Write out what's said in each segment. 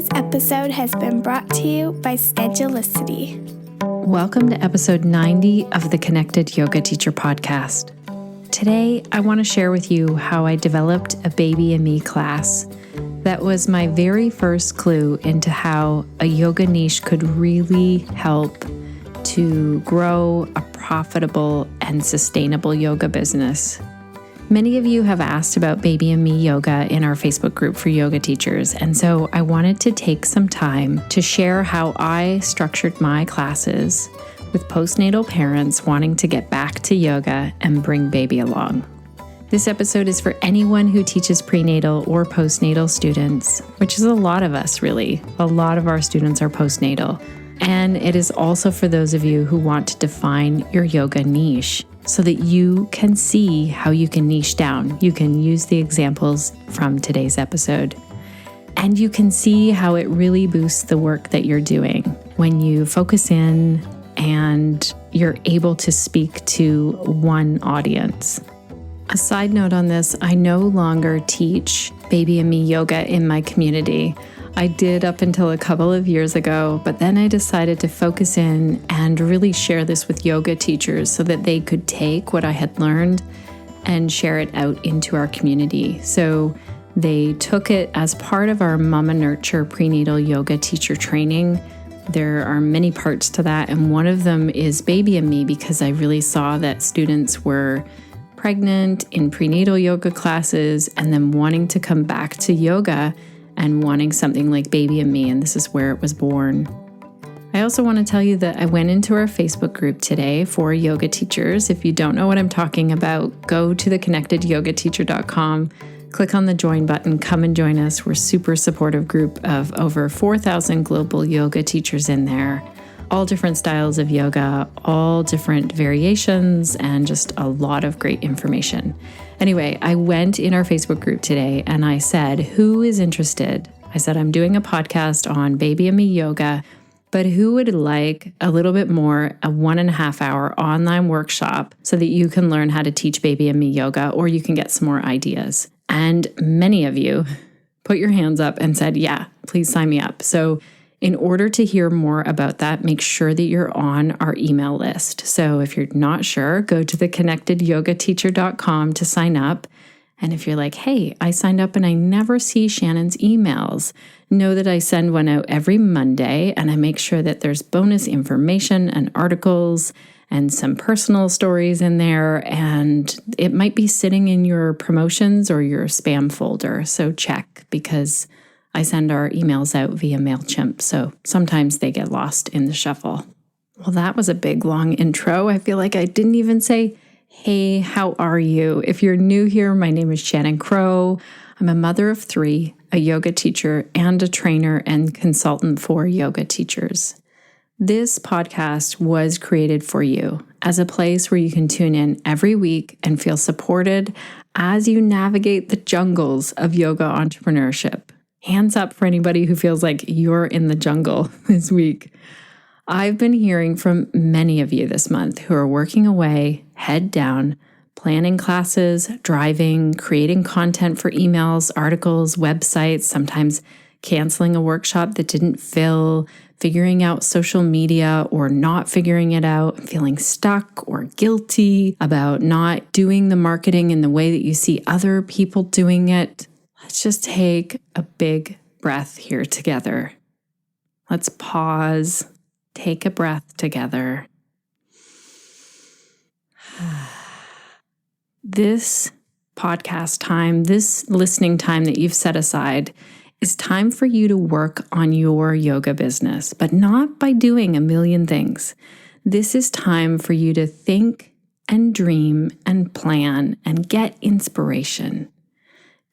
Today's episode has been brought to you by Schedulicity. Welcome to episode 90 of the Connected Yoga Teacher podcast. Today, I want to share with you how I developed a Baby and Me class. That was my very first clue into how a yoga niche could really help to grow a profitable and sustainable yoga business. Many of you have asked about Baby and Me Yoga in our Facebook group for yoga teachers, and so I wanted to take some time to share how I structured my classes with postnatal parents wanting to get back to yoga and bring baby along. This episode is for anyone who teaches prenatal or postnatal students, which is a lot of us really. A lot of our students are postnatal. And it is also for those of you who want to define your yoga niche so that you can see how you can niche down. You can use the examples from today's episode. And you can see how it really boosts the work that you're doing when you focus in and you're able to speak to one audience. A side note on this, I no longer teach Baby and Me Yoga in my community. I did up until a couple of years ago, but then I decided to focus in and really share this with yoga teachers so that they could take what I had learned and share it out into our community. So they took it as part of our MamaNuture prenatal yoga teacher training. There are many parts to that, and one of them is Baby and Me, because I really saw that students were pregnant in prenatal yoga classes and then wanting to come back to yoga and wanting something like Baby and Me, and this is where it was born. I also want to tell you that I went into our Facebook group today for yoga teachers. If you don't know what I'm talking about, go to theconnectedyogateacher.com, click on the join button, come and join us. We're a super supportive group of over 4,000 global yoga teachers in there. All different styles of yoga, all different variations, and just a lot of great information. Anyway, I went in our Facebook group today and I said, who is interested? I said, I'm doing a podcast on Baby and Me Yoga, but who would like a little bit more, a 1.5 hour online workshop so that you can learn how to teach Baby and Me Yoga, or you can get some more ideas. And many of you put your hands up and said, yeah, please sign me up. So in order to hear more about that, make sure that you're on our email list. So if you're not sure, go to theconnectedyogateacher.com to sign up. And if you're like, hey, I signed up and I never see Shannon's emails, know that I send one out every Monday, and I make sure that there's bonus information and articles and some personal stories in there. And it might be sitting in your promotions or your spam folder. So check, because I send our emails out via MailChimp, so sometimes they get lost in the shuffle. Well, that was a big, long intro. I feel like I didn't even say, hey, how are you? If you're new here, my name is Shannon Crow. I'm a mother of 3, a yoga teacher, and a trainer and consultant for yoga teachers. This podcast was created for you as a place where you can tune in every week and feel supported as you navigate the jungles of yoga entrepreneurship. Hands up for anybody who feels like you're in the jungle this week. I've been hearing from many of you this month who are working away, head down, planning classes, driving, creating content for emails, articles, websites, sometimes canceling a workshop that didn't fill, figuring out social media or not figuring it out, feeling stuck or guilty about not doing the marketing in the way that you see other people doing it. Let's just take a big breath here together. Let's pause, take a breath together. This podcast time, this listening time that you've set aside is time for you to work on your yoga business, but not by doing a million things. This is time for you to think and dream and plan and get inspiration.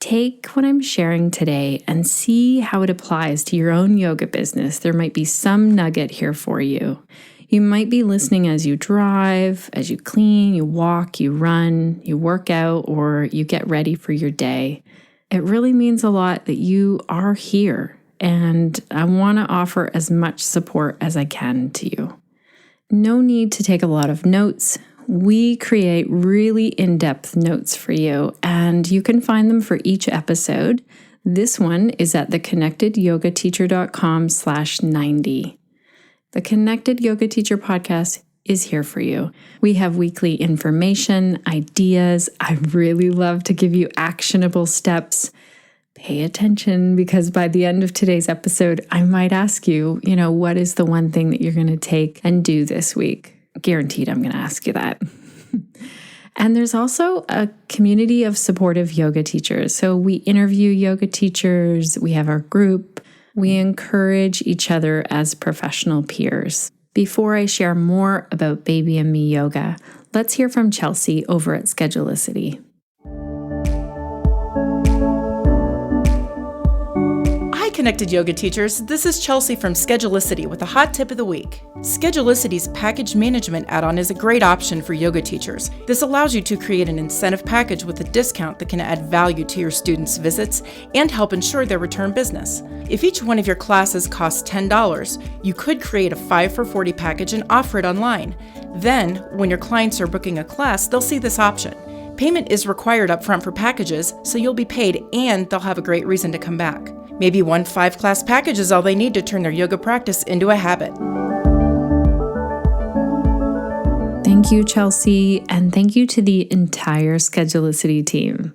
Take what I'm sharing today and see how it applies to your own yoga business. There might be some nugget here for you. You might be listening as you drive, as you clean, you walk, you run, you work out, or you get ready for your day. It really means a lot that you are here, and I want to offer as much support as I can to you. No need to take a lot of notes. We create really in-depth notes for you, and you can find them for each episode. This one is at theconnectedyogateacher.com/90. The Connected Yoga Teacher podcast is here for you. We have weekly information, ideas. I really love to give you actionable steps. Pay attention, because by the end of today's episode, I might ask you, what is the one thing that you're going to take and do this week? Guaranteed I'm going to ask you that. And there's also a community of supportive yoga teachers. So we interview yoga teachers, we have our group, we encourage each other as professional peers. Before I share more about Baby and Me Yoga, let's hear from Chelsea over at Schedulicity. Connected Yoga Teachers, this is Chelsea from Schedulicity with a hot tip of the week. Schedulicity's package management add-on is a great option for yoga teachers. This allows you to create an incentive package with a discount that can add value to your students' visits and help ensure their return business. If each one of your classes costs $10, you could create a 5 for $40 package and offer it online. Then, when your clients are booking a class, they'll see this option. Payment is required upfront for packages, so you'll be paid and they'll have a great reason to come back. Maybe one 5-class package is all they need to turn their yoga practice into a habit. Thank you, Chelsea, and thank you to the entire Schedulicity team.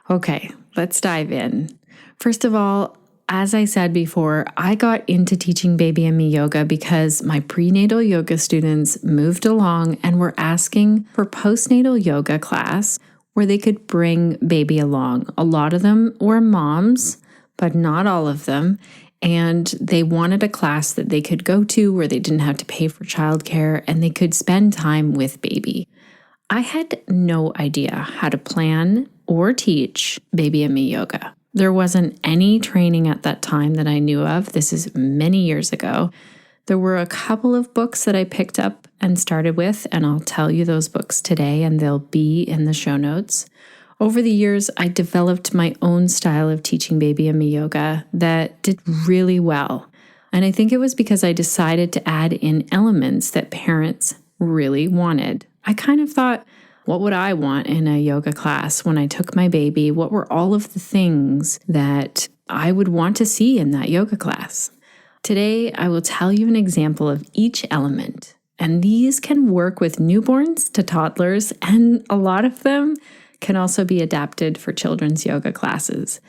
Okay, let's dive in. First of all, as I said before, I got into teaching Baby and Me yoga because my prenatal yoga students moved along and were asking for postnatal yoga class where they could bring baby along. A lot of them were moms, but not all of them. And they wanted a class that they could go to where they didn't have to pay for childcare and they could spend time with baby. I had no idea how to plan or teach Baby and Me yoga. There wasn't any training at that time that I knew of. This is many years ago. There were a couple of books that I picked up and started with, and I'll tell you those books today, and they'll be in the show notes. Over the years, I developed my own style of teaching Baby and Me yoga that did really well. And I think it was because I decided to add in elements that parents really wanted. I kind of thought, what would I want in a yoga class when I took my baby? What were all of the things that I would want to see in that yoga class? Today, I will tell you an example of each element. And these can work with newborns to toddlers, and a lot of them can also be adapted for children's yoga classes.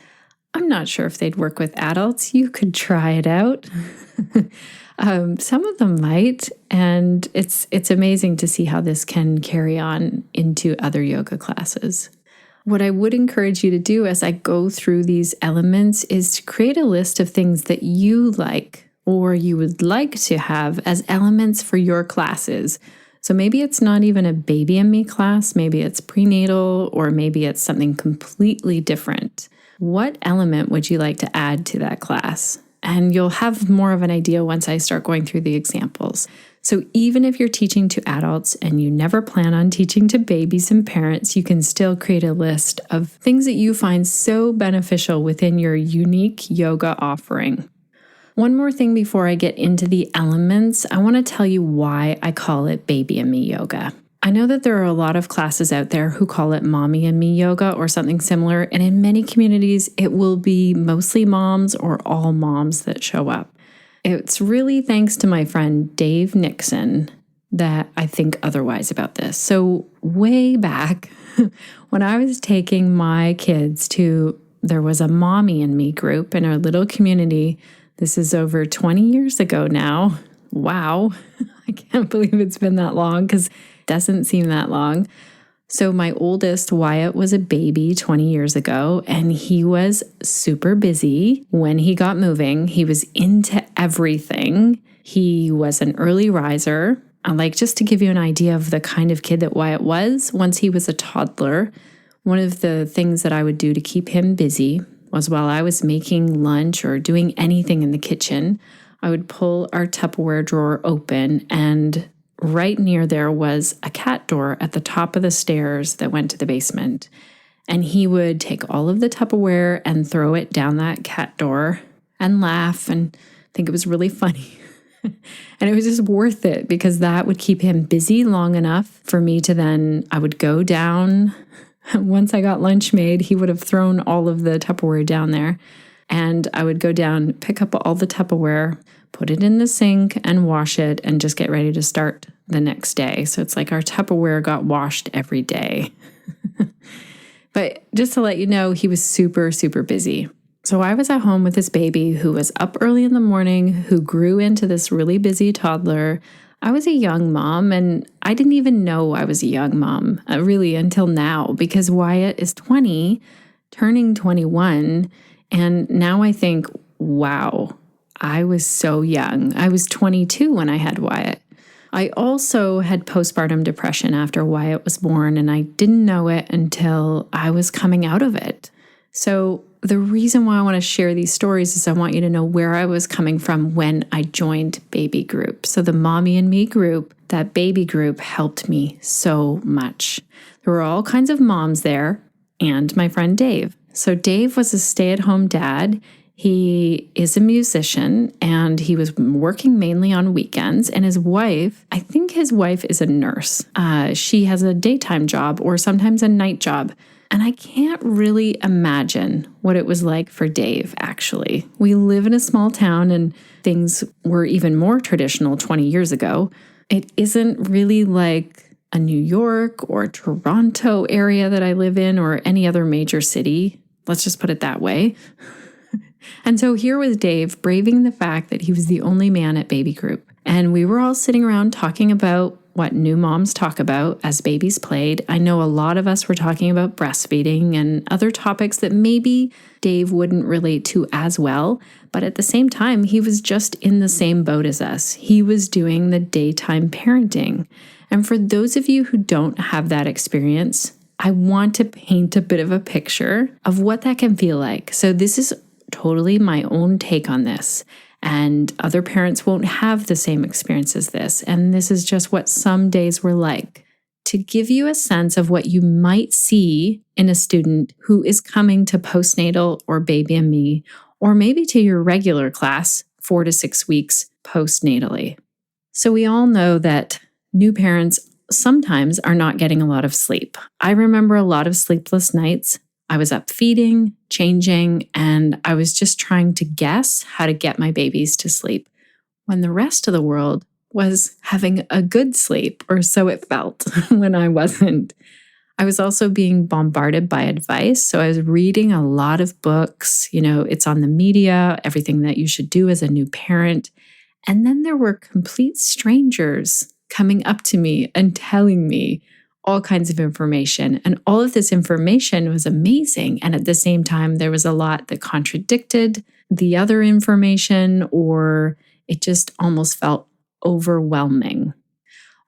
I'm not sure if they'd work with adults. You could try it out. Some of them might, and it's amazing to see how this can carry on into other yoga classes. What I would encourage you to do as I go through these elements is to create a list of things that you like or you would like to have as elements for your classes. So maybe it's not even a Baby and Me class, maybe it's prenatal, or maybe it's something completely different. What element would you like to add to that class? And you'll have more of an idea once I start going through the examples. So even if you're teaching to adults and you never plan on teaching to babies and parents, you can still create a list of things that you find so beneficial within your unique yoga offering. One more thing before I get into the elements, I want to tell you why I call it Baby and Me yoga. I know that there are a lot of classes out there who call it Mommy and Me yoga or something similar, and in many communities, it will be mostly moms or all moms that show up. It's really thanks to my friend Dave Nixon that I think otherwise about this. So way back when I was taking my kids there was a Mommy and Me group in our little community. This is over 20 years ago now. Wow. I can't believe it's been that long because it doesn't seem that long. So my oldest, Wyatt, was a baby 20 years ago, and he was super busy when he got moving. He was into everything. He was an early riser. Just to give you an idea of the kind of kid that Wyatt was, once he was a toddler, one of the things that I would do to keep him busy was while I was making lunch or doing anything in the kitchen, I would pull our Tupperware drawer open, and right near there was a cat door at the top of the stairs that went to the basement. And he would take all of the Tupperware and throw it down that cat door and laugh and think it was really funny. And it was just worth it because that would keep him busy long enough for me to I would go down. Once I got lunch made, he would have thrown all of the Tupperware down there. And I would go down, pick up all the Tupperware, put it in the sink and wash it and just get ready to start the next day. So it's like our Tupperware got washed every day. But just to let you know, he was super, super busy. So I was at home with this baby who was up early in the morning, who grew into this really busy toddler. I was a young mom, and I didn't even know I was a young mom, really, until now, because Wyatt is 20, turning 21, and now I think, wow, I was so young. I was 22 when I had Wyatt. I also had postpartum depression after Wyatt was born, and I didn't know it until I was coming out of it. So the reason why I want to share these stories is I want you to know where I was coming from when I joined baby group. So the Mommy and Me group, that baby group helped me so much. There were all kinds of moms there and my friend Dave. So Dave was a stay-at-home dad. He is a musician and he was working mainly on weekends. And his wife, I think his wife is a nurse. She has a daytime job or sometimes a night job. And I can't really imagine what it was like for Dave, actually. We live in a small town and things were even more traditional 20 years ago. It isn't really like a New York or Toronto area that I live in or any other major city. Let's just put it that way. And so here was Dave braving the fact that he was the only man at baby group. And we were all sitting around talking about what new moms talk about as babies played. I know a lot of us were talking about breastfeeding and other topics that maybe Dave wouldn't relate to as well. But at the same time, he was just in the same boat as us. He was doing the daytime parenting. And for those of you who don't have that experience, I want to paint a bit of a picture of what that can feel like. So this is totally my own take on this. And other parents won't have the same experience as this. And this is just what some days were like. To give you a sense of what you might see in a student who is coming to postnatal or baby and me, or maybe to your regular class 4 to 6 weeks postnatally. So we all know that new parents sometimes are not getting a lot of sleep. I remember a lot of sleepless nights. I was up feeding, changing, and I was just trying to guess how to get my babies to sleep when the rest of the world was having a good sleep, or so it felt when I wasn't. I was also being bombarded by advice. So I was reading a lot of books. It's on the media, everything that you should do as a new parent. And then there were complete strangers coming up to me and telling me all kinds of information. And all of this information was amazing. And at the same time, there was a lot that contradicted the other information, or it just almost felt overwhelming.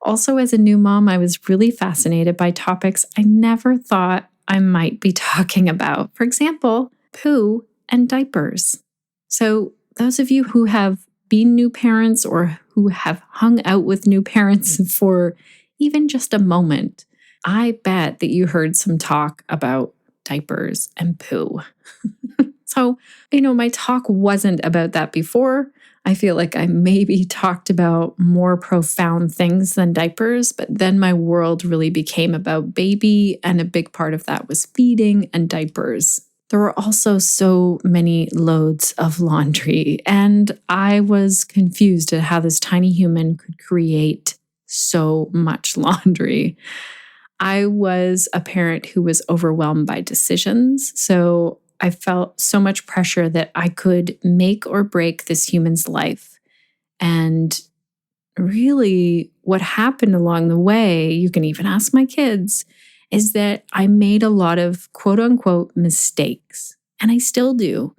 Also, as a new mom, I was really fascinated by topics I never thought I might be talking about. For example, poo and diapers. So those of you who have been new parents or who have hung out with new parents for even just a moment, I bet that you heard some talk about diapers and poo. So, my talk wasn't about that before. I feel like I maybe talked about more profound things than diapers, but then my world really became about baby, and a big part of that was feeding and diapers. There were also so many loads of laundry, and I was confused at how this tiny human could create so much laundry. I was a parent who was overwhelmed by decisions, so I felt so much pressure that I could make or break this human's life. And really, what happened along the way, you can even ask my kids, is that I made a lot of quote unquote mistakes. And I still do.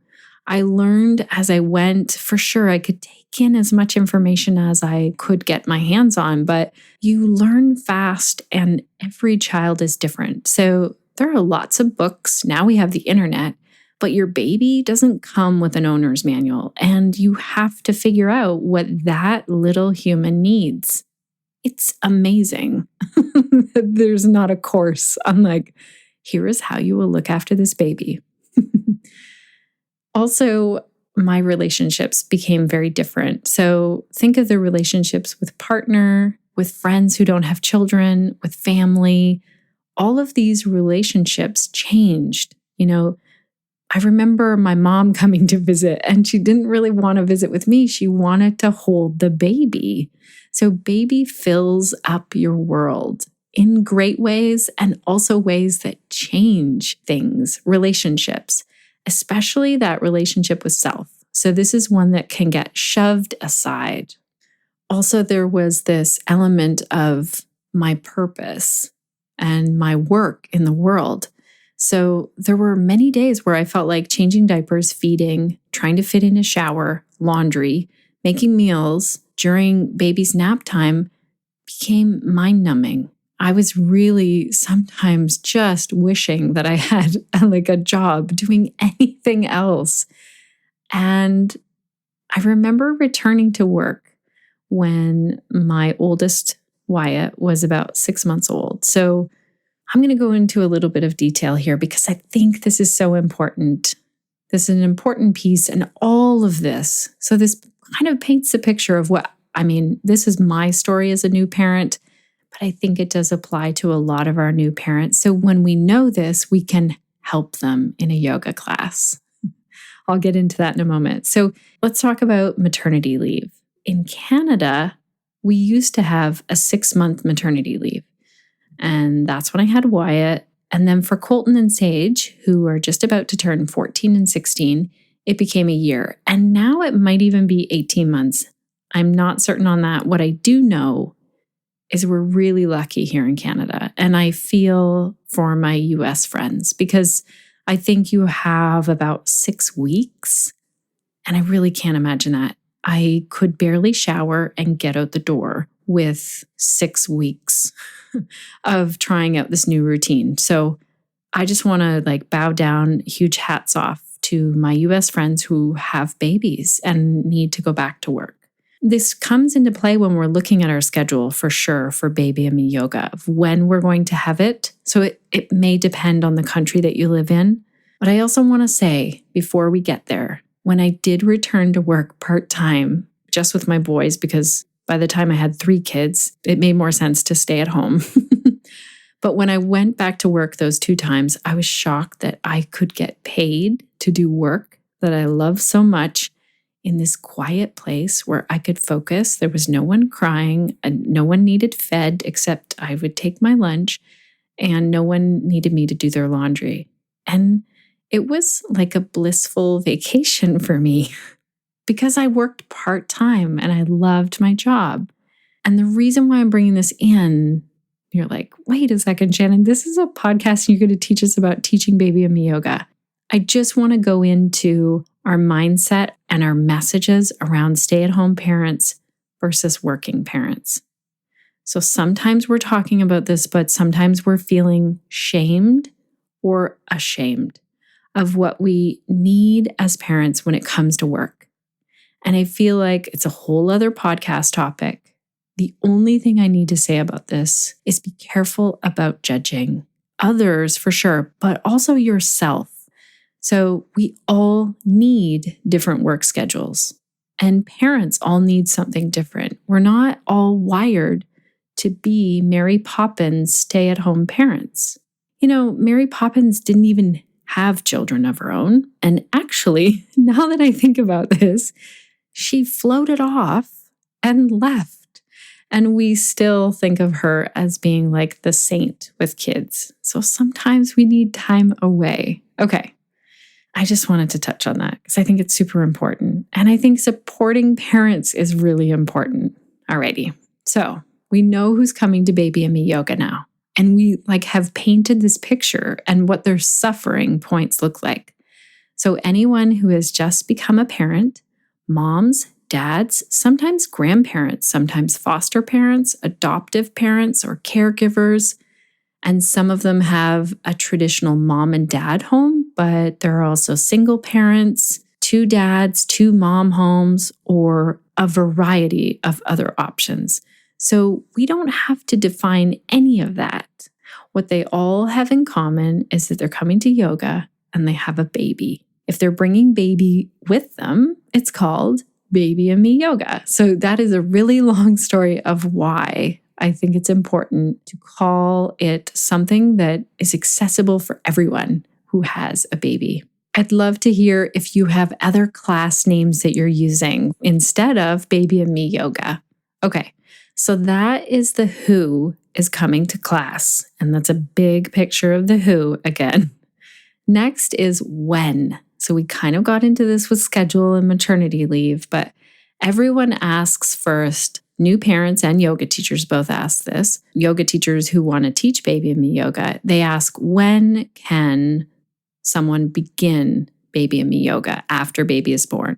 I learned as I went. For sure, I could take in as much information as I could get my hands on, but you learn fast and every child is different. So there are lots of books. Now we have the internet, but your baby doesn't come with an owner's manual, and you have to figure out what that little human needs. It's amazing. There's not a course on here is how you will look after this baby. Also, my relationships became very different. So think of the relationships with partner, with friends who don't have children, with family. All of these relationships changed. I remember my mom coming to visit, and she didn't really want to visit with me. She wanted to hold the baby. So baby fills up your world in great ways and also ways that change things, relationships, especially that relationship with self. So this is one that can get shoved aside. Also, there was this element of my purpose and my work in the world. So there were many days where I felt like changing diapers, feeding, trying to fit in a shower, laundry, making meals during baby's nap time became mind-numbing. I was really sometimes just wishing that I had like a job doing anything else. And I remember returning to work when my oldest, Wyatt, was about 6 months old. So I'm going to go into a little bit of detail here because I think this is so important. This is an important piece in all of this. So this kind of paints a picture of this is my story as a new parent, but I think it does apply to a lot of our new parents. So when we know this, we can help them in a yoga class. I'll get into that in a moment. So let's talk about maternity leave. In Canada, we used to have a 6-month maternity leave. And that's when I had Wyatt. And then for Colton and Sage, who are just about to turn 14 and 16, it became a year. And now it might even be 18 months. I'm not certain on that. What I do know is we're really lucky here in Canada. And I feel for my US friends because I think you have about 6 weeks. And I really can't imagine that. I could barely shower and get out the door with 6 weeks of trying out this new routine. So I just want to bow down, huge hats off to my US friends who have babies and need to go back to work. This comes into play when we're looking at our schedule for sure for Baby and Me Yoga, of when we're going to have it. So it may depend on the country that you live in. But I also want to say, before we get there, when I did return to work part-time, just with my boys, because by the time I had 3 kids, it made more sense to stay at home. But when I went back to work those 2 times, I was shocked that I could get paid to do work that I love so much in this quiet place where I could focus. There was no one crying and no one needed fed except I would take my lunch, and no one needed me to do their laundry. And it was like a blissful vacation for me because I worked part-time and I loved my job. And the reason why I'm bringing this in, you're like, wait a second, Shannon, this is a podcast and you're going to teach us about teaching Baby and Me Yoga. I just want to go into our mindset and our messages around stay-at-home parents versus working parents. So sometimes we're talking about this, but sometimes we're feeling shamed or ashamed of what we need as parents when it comes to work. And I feel like it's a whole other podcast topic. The only thing I need to say about this is be careful about judging others for sure, but also yourself. So we all need different work schedules, and parents all need something different. We're not all wired to be Mary Poppins stay-at-home parents. Mary Poppins didn't even have children of her own. And actually, now that I think about this, she floated off and left. And we still think of her as being like the saint with kids. So sometimes we need time away. Okay. I just wanted to touch on that because I think it's super important. And I think supporting parents is really important. Alrighty. So we know who's coming to Baby and Me Yoga now. And we have painted this picture and what their suffering points look like. So anyone who has just become a parent, moms, dads, sometimes grandparents, sometimes foster parents, adoptive parents, or caregivers. And some of them have a traditional mom and dad home, but there are also single parents, 2 dads, 2 mom homes, or a variety of other options. So we don't have to define any of that. What they all have in common is that they're coming to yoga and they have a baby. If they're bringing baby with them, it's called Baby and Me Yoga. So that is a really long story of why I think it's important to call it something that is accessible for everyone who has a baby. I'd love to hear if you have other class names that you're using instead of Baby and Me Yoga. Okay, so that is the who is coming to class, and that's a big picture of the who again. Next is when. So we kind of got into this with schedule and maternity leave, but everyone asks first. New parents and yoga teachers both ask this. Yoga teachers who want to teach Baby and Me Yoga, they ask, when can someone begin Baby and Me Yoga after baby is born?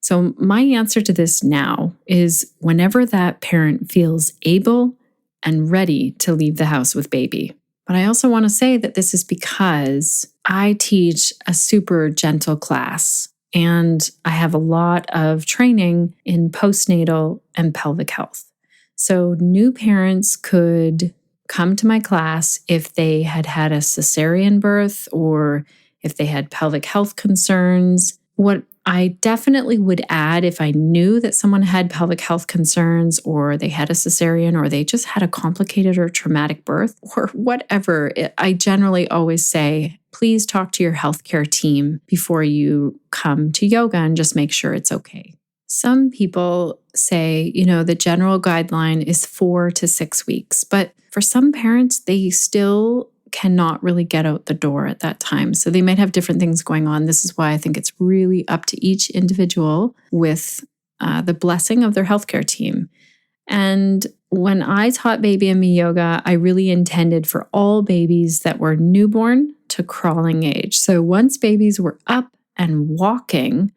So my answer to this now is whenever that parent feels able and ready to leave the house with baby. But I also want to say that this is because I teach a super gentle class and I have a lot of training in postnatal and pelvic health. So new parents could come to my class if they had had a cesarean birth or if they had pelvic health concerns. What I definitely would add if I knew that someone had pelvic health concerns or they had a cesarean or they just had a complicated or traumatic birth or whatever, I generally always say, please talk to your healthcare team before you come to yoga and just make sure it's okay. Some people say, the general guideline is 4 to 6 weeks, but for some parents, they still cannot really get out the door at that time. So they might have different things going on. This is why I think it's really up to each individual with the blessing of their healthcare team. And when I taught Baby and Me Yoga, I really intended for all babies that were newborn to crawling age. So once babies were up and walking,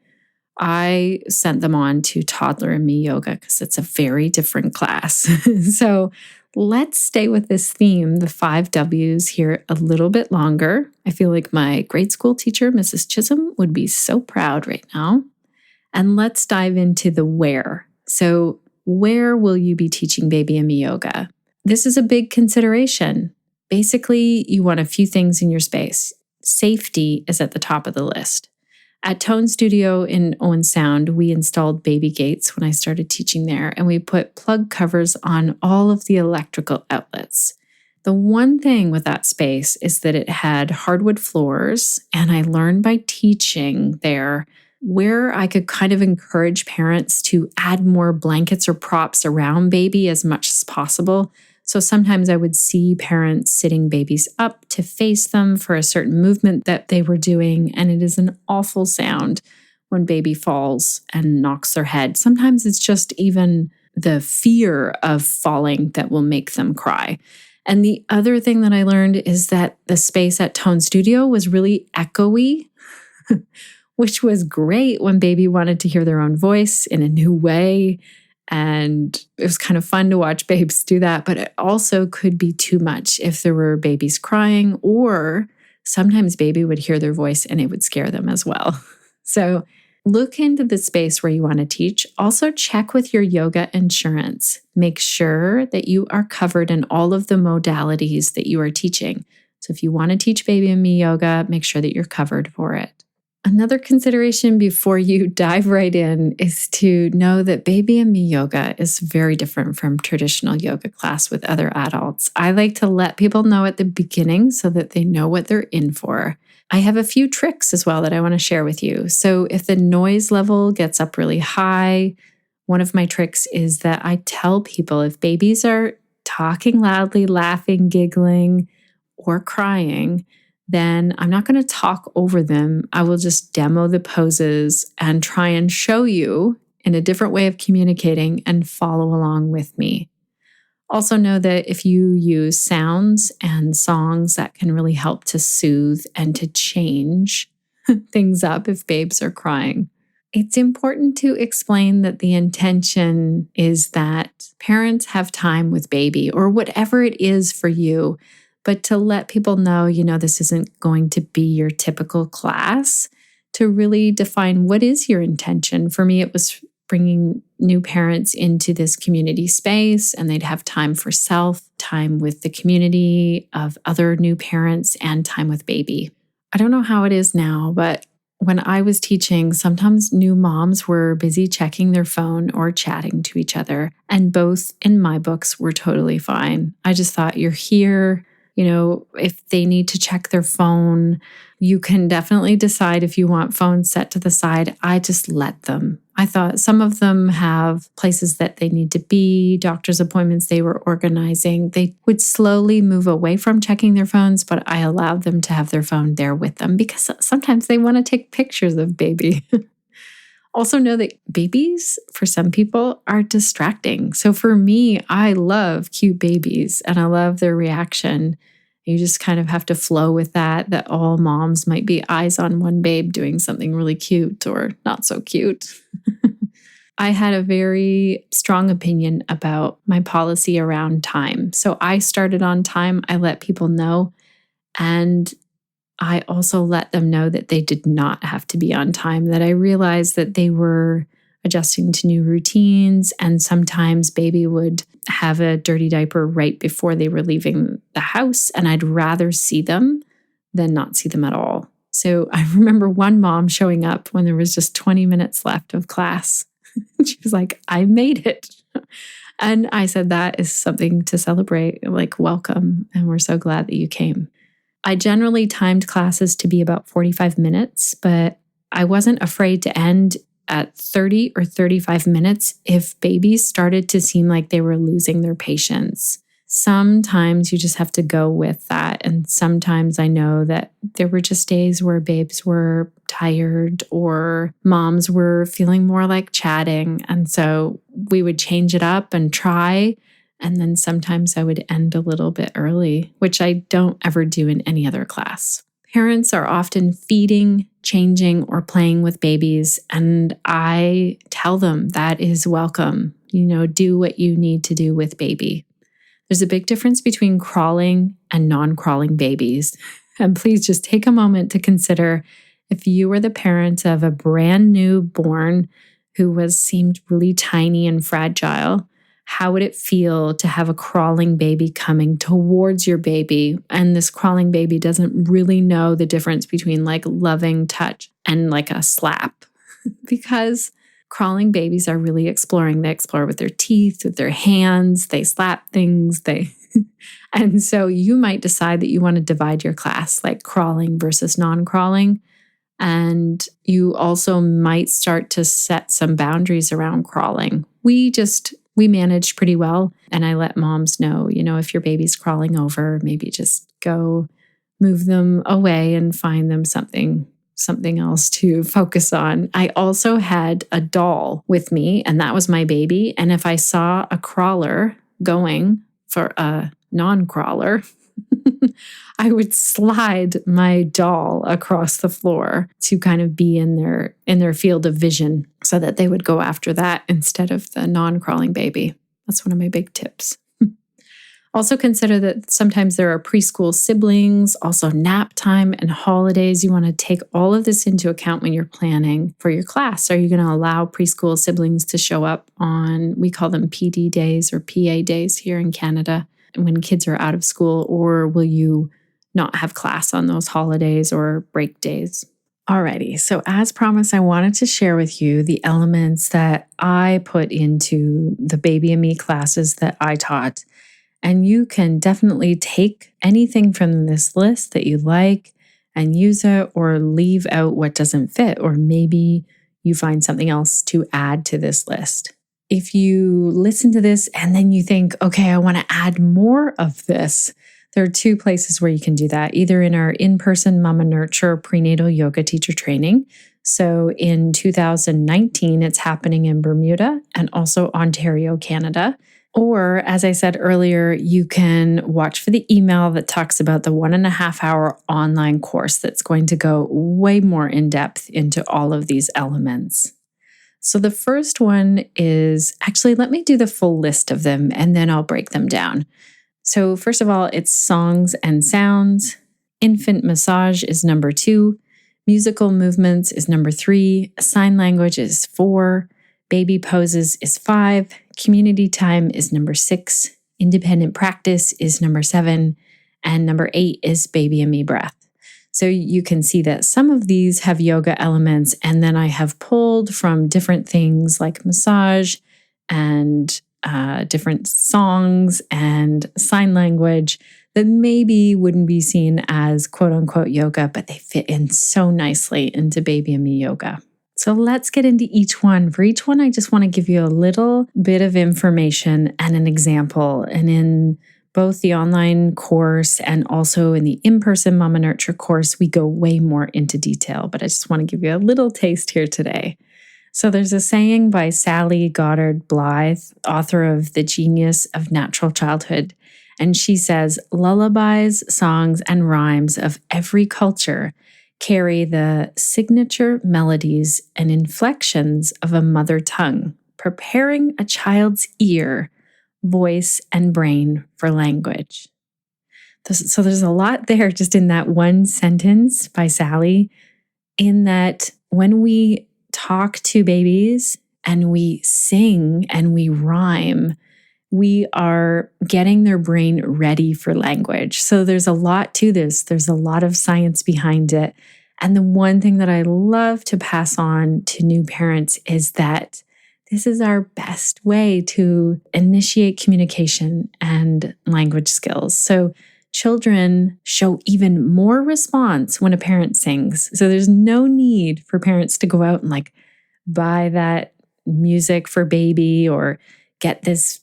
I sent them on to Toddler and Me Yoga because it's a very different class. So let's stay with this theme, the 5 W's, here a little bit longer. I feel like my grade school teacher, Mrs. Chisholm, would be so proud right now. And let's dive into the where. So where will you be teaching Baby and Me Yoga? This is a big consideration. Basically, you want a few things in your space. Safety is at the top of the list. At Tone Studio in Owen Sound, we installed baby gates when I started teaching there, and we put plug covers on all of the electrical outlets. The one thing with that space is that it had hardwood floors, and I learned by teaching there where I could kind of encourage parents to add more blankets or props around baby as much as possible. So sometimes I would see parents sitting babies up to face them for a certain movement that they were doing, and it is an awful sound when baby falls and knocks their head. Sometimes it's just even the fear of falling that will make them cry. And the other thing that I learned is that the space at Tone Studio was really echoey, which was great when baby wanted to hear their own voice in a new way. And it was kind of fun to watch babes do that, but it also could be too much if there were babies crying, or sometimes baby would hear their voice and it would scare them as well. So look into the space where you want to teach. Also check with your yoga insurance. Make sure that you are covered in all of the modalities that you are teaching. So if you want to teach Baby and Me Yoga, make sure that you're covered for it. Another consideration before you dive right in is to know that Baby and Me Yoga is very different from traditional yoga class with other adults. I like to let people know at the beginning so that they know what they're in for. I have a few tricks as well that I want to share with you. So if the noise level gets up really high, one of my tricks is that I tell people if babies are talking loudly, laughing, giggling, or crying, then I'm not going to talk over them. I will just demo the poses and try and show you in a different way of communicating and follow along with me. Also know that if you use sounds and songs, that can really help to soothe and to change things up if babes are crying. It's important to explain that the intention is that parents have time with baby or whatever it is for you, but to let people know, this isn't going to be your typical class, to really define what is your intention. For me, it was bringing new parents into this community space, and they'd have time for self, time with the community of other new parents, and time with baby. I don't know how it is now, but when I was teaching, sometimes new moms were busy checking their phone or chatting to each other, and both in my books were totally fine. I just thought, you're here. if they need to check their phone, you can definitely decide if you want phones set to the side. I just let them. I thought some of them have places that they need to be, doctor's appointments they were organizing. They would slowly move away from checking their phones, but I allowed them to have their phone there with them because sometimes they want to take pictures of baby. Also know that babies, for some people, are distracting. So for me, I love cute babies and I love their reaction. You just kind of have to flow with that all moms might be eyes on one babe doing something really cute or not so cute. I had a very strong opinion about my policy around time. So I started on time. I let people know. And I also let them know that they did not have to be on time, that I realized that they were adjusting to new routines. And sometimes baby would have a dirty diaper right before they were leaving the house. And I'd rather see them than not see them at all. So I remember one mom showing up when there was just 20 minutes left of class. She was like, I made it. And I said, that is something to celebrate, like welcome. And we're so glad that you came. I generally timed classes to be about 45 minutes, but I wasn't afraid to end at 30 or 35 minutes if babies started to seem like they were losing their patience. Sometimes you just have to go with that. And sometimes I know that there were just days where babes were tired or moms were feeling more like chatting. And so we would change it up and try. And then sometimes I would end a little bit early, which I don't ever do in any other class. Parents are often feeding, changing, or playing with babies. And I tell them that is welcome. Do what you need to do with baby. There's a big difference between crawling and non-crawling babies. And please just take a moment to consider if you were the parent of a brand new born who seemed really tiny and fragile. How would it feel to have a crawling baby coming towards your baby? And this crawling baby doesn't really know the difference between like loving touch and like a slap because crawling babies are really exploring. They explore with their teeth, with their hands, they slap things, and so you might decide that you want to divide your class like crawling versus non-crawling. And you also might start to set some boundaries around crawling. We managed pretty well. And I let moms know, if your baby's crawling over, maybe just go move them away and find them something else to focus on. I also had a doll with me, and that was my baby. And if I saw a crawler going for a non-crawler, I would slide my doll across the floor to kind of be in their field of vision so that they would go after that instead of the non-crawling baby. That's one of my big tips. Also consider that sometimes there are preschool siblings, also nap time and holidays. You want to take all of this into account when you're planning for your class. Are you going to allow preschool siblings to show up on, we call them PD days or PA days here in Canada, when kids are out of school, or will you not have class on those holidays or break days? Alrighty, so as promised, I wanted to share with you the elements that I put into the Baby and Me classes that I taught. And you can definitely take anything from this list that you like and use it, or leave out what doesn't fit, or maybe you find something else to add to this list. If you listen to this and then you think, okay, I want to add more of this, there are two places where you can do that, either in our in-person MamaNuture prenatal yoga teacher training. So in 2019, it's happening in Bermuda and also Ontario, Canada. Or, as I said earlier, you can watch for the email that talks about the 1.5-hour online course that's going to go way more in depth into all of these elements. So the first one is, actually, let me do the full list of them and then I'll break them down. So first of all, it's songs and sounds. Infant massage is number 2. Musical movements is number 3. Sign language is 4. Baby poses is 5. Community time is number 6. Independent practice is number 7. And number 8 is baby and me breath. So you can see that some of these have yoga elements, and then I have pulled from different things like massage and different songs and sign language. that maybe wouldn't be seen as quote unquote yoga, but they fit in so nicely into Baby and Me yoga. So let's get into each one. For each one, I just want to give you a little bit of information and an example. And in both the online course and also in the in-person MamaNuture course, we go way more into detail, but I just want to give you a little taste here today. So there's a saying by Sally Goddard Blythe, author of The Genius of Natural Childhood, and she says, lullabies, songs, and rhymes of every culture carry the signature melodies and inflections of a mother tongue, preparing a child's ear, voice, and brain for language. So there's a lot there just in that one sentence by Sally, in that when we talk to babies and we sing and we rhyme, we are getting their brain ready for language. So there's a lot to this. There's a lot of science behind it. And the one thing that I love to pass on to new parents is that this is our best way to initiate communication and language skills. So children show even more response when a parent sings. So there's no need for parents to go out and buy that music for baby or get this,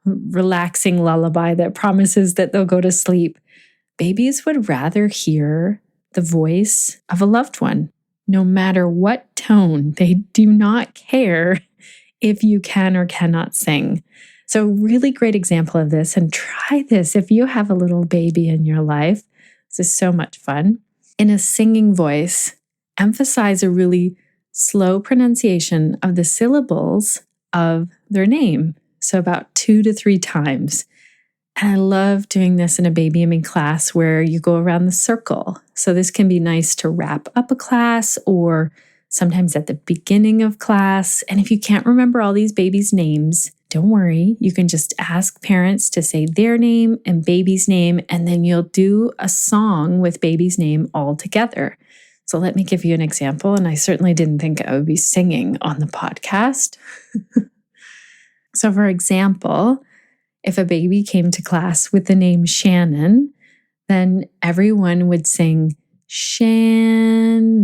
relaxing lullaby that promises that they'll go to sleep. Babies would rather hear the voice of a loved one, no matter what tone. They do not care if you can or cannot sing. So really great example of this, and try this if you have a little baby in your life. This is so much fun. In a singing voice, emphasize a really slow pronunciation of the syllables of their name. So about 2 to 3 times. And I love doing this in a Baby and Me class where you go around the circle. So this can be nice to wrap up a class or sometimes at the beginning of class. And if you can't remember all these babies' names, don't worry. You can just ask parents to say their name and baby's name, and then you'll do a song with baby's name all together. So let me give you an example. And I certainly didn't think I would be singing on the podcast. So for example, if a baby came to class with the name Shannon, then everyone would sing Shannon.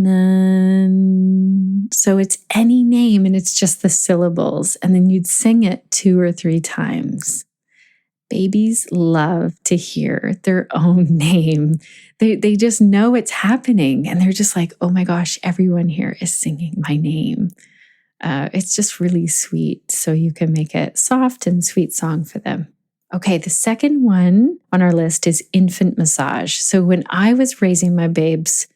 So it's any name and it's just the syllables. And then you'd sing it 2 or 3 times. Babies love to hear their own name. They just know it's happening. And they're just like, oh my gosh, everyone here is singing my name. It's just really sweet. So you can make it soft and sweet song for them. Okay, the second one on our list is infant massage. So when I was raising my babes,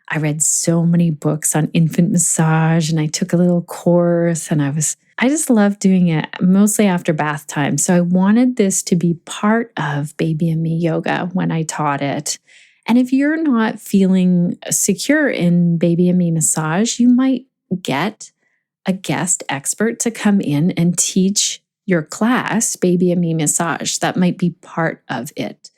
I read so many books on infant massage and I took a little course and I just loved doing it mostly after bath time. So I wanted this to be part of Baby and Me yoga when I taught it. And if you're not feeling secure in Baby and Me massage, you might get a guest expert to come in and teach your class Baby and Me massage. That might be part of it.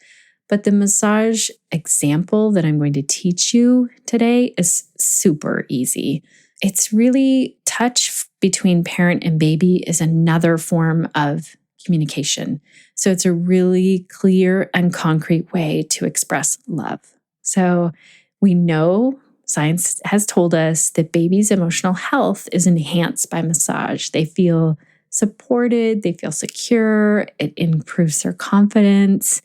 But the massage example that I'm going to teach you today is super easy. It's really touch between parent and baby is another form of communication. So it's a really clear and concrete way to express love. So we know science has told us that babies' emotional health is enhanced by massage. They feel supported, they feel secure, it improves their confidence,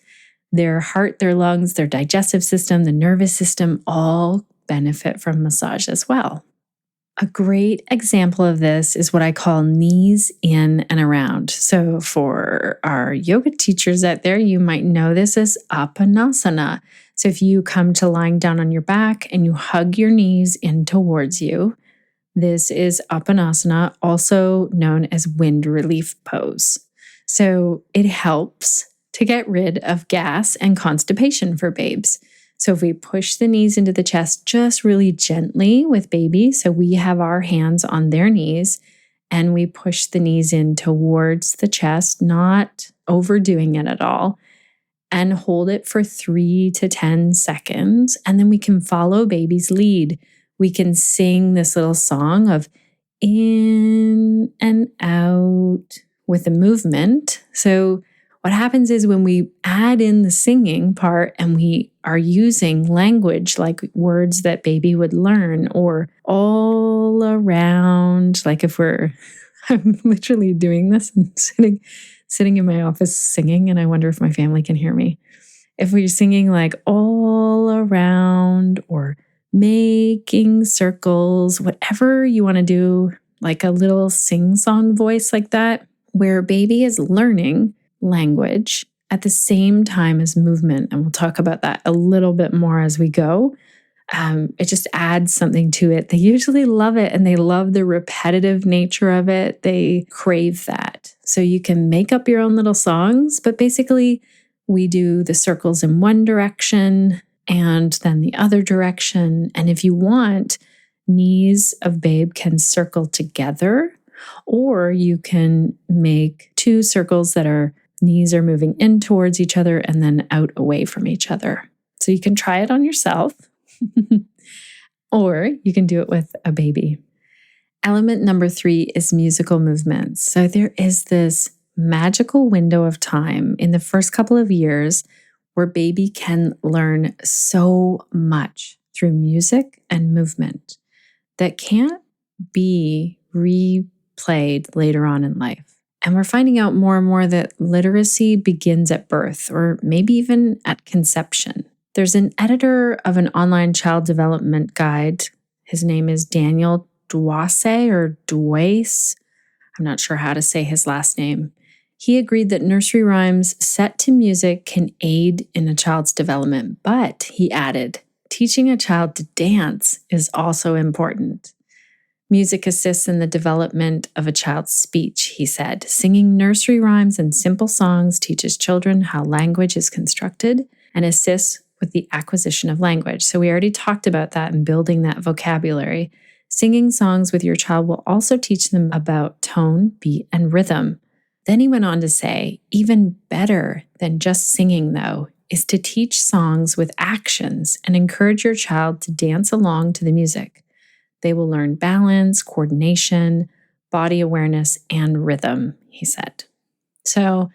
their heart, their lungs, their digestive system, the nervous system all benefit from massage as well. A great example of this is what I call knees in and around. So for our yoga teachers out there, you might know this as apanasana. So if you come to lying down on your back and you hug your knees in towards you, this is apanasana, also known as wind relief pose. So it helps to get rid of gas and constipation for babes. So if we push the knees into the chest just really gently with baby, so we have our hands on their knees and we push the knees in towards the chest, not overdoing it at all, and hold it for 3 to 10 seconds. And then we can follow baby's lead. We can sing this little song of in and out with a movement. So What happens is when we add in the singing part and we are using language like words that baby would learn, or all around, like if I'm literally doing this and sitting in my office singing, and I wonder if my family can hear me. If we're singing like all around or making circles, whatever you want to do, like a little sing-song voice like that, where baby is learning language at the same time as movement. And we'll talk about that a little bit more as we go. It just adds something to it. They usually love it, and they love the repetitive nature of it. They crave that. So you can make up your own little songs, but basically we do the circles in one direction and then the other direction. And if you want, knees of babe can circle together, or you can make two circles that are knees are moving in towards each other and then out away from each other. So you can try it on yourself, or you can do it with a baby. Element number 3 is musical movements. So there is this magical window of time in the first couple of years where baby can learn so much through music and movement that can't be replayed later on in life. And we're finding out more and more that literacy begins at birth, or maybe even at conception. There's an editor of an online child development guide. His name is Daniel Dwase. I'm not sure how to say his last name. He agreed that nursery rhymes set to music can aid in a child's development, but he added, teaching a child to dance is also important. Music assists in the development of a child's speech, he said. Singing nursery rhymes and simple songs teaches children how language is constructed and assists with the acquisition of language. So we already talked about that and building that vocabulary. Singing songs with your child will also teach them about tone, beat, and rhythm. Then he went on to say, even better than just singing, though, is to teach songs with actions and encourage your child to dance along to the music. They will learn balance, coordination, body awareness, and rhythm, he said. So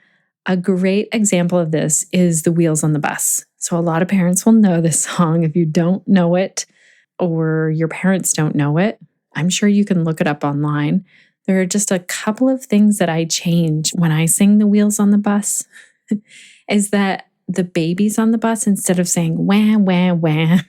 a great example of this is The Wheels on the Bus. So a lot of parents will know this song. If you don't know it, or your parents don't know it, I'm sure you can look it up online. There are just a couple of things that I change when I sing The Wheels on the Bus, is that the babies on the bus, instead of saying wah, wah, wah,